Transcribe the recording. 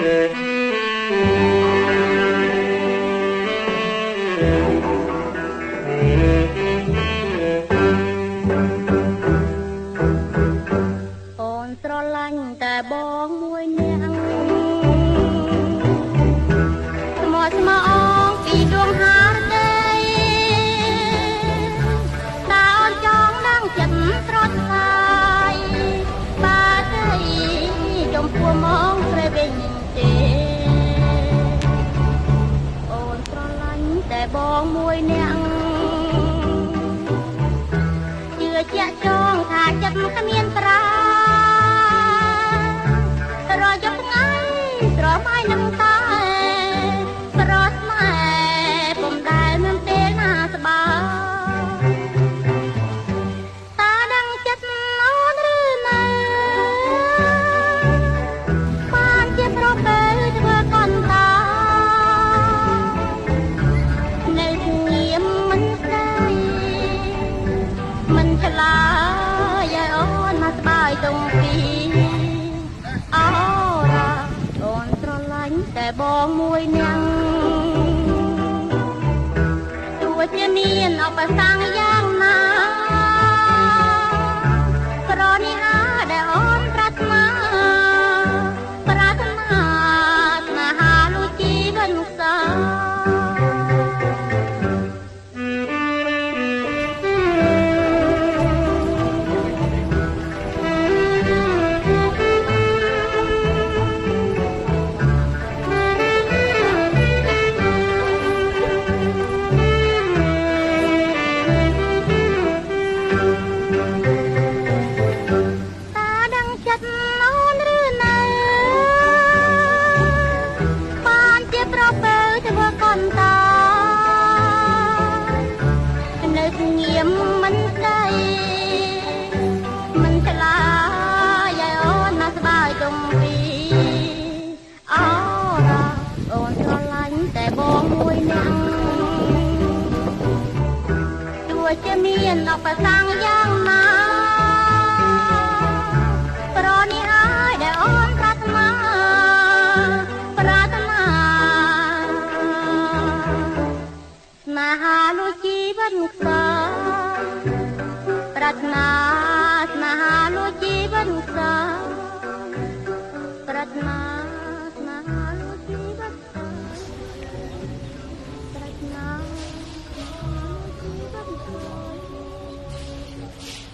អូនស្រឡាញ់តែបងមួយនាក់ស្មោះស្មោះពីដួងហារទេតើអូនចង់នឹងចិត្តស្រស់ស្រាយបើទេចំពោះមកព្រៃវិញទេអូនស្រឡាញ់តែបងមួយនាក់ជឿជាក់ចងថាចិត្តគ្មានប្រារយប់ថ្ងៃស្រមៃនឹងតាស្រស់ស្នេហ៍ពុំដែលមានពេលណាស្បើតាដឹងចិត្តអូនឬនៅបានជាប្រពេធ្វើកន្តានៅស្ងៀមមិនស្ដីមិនឆ្លើយឲ្យអូនមកស្បើយទុំពីអូរ៉ាអូនស្រឡាញ់តែបងមួយនាក់ទោះជាមានអបសង្ក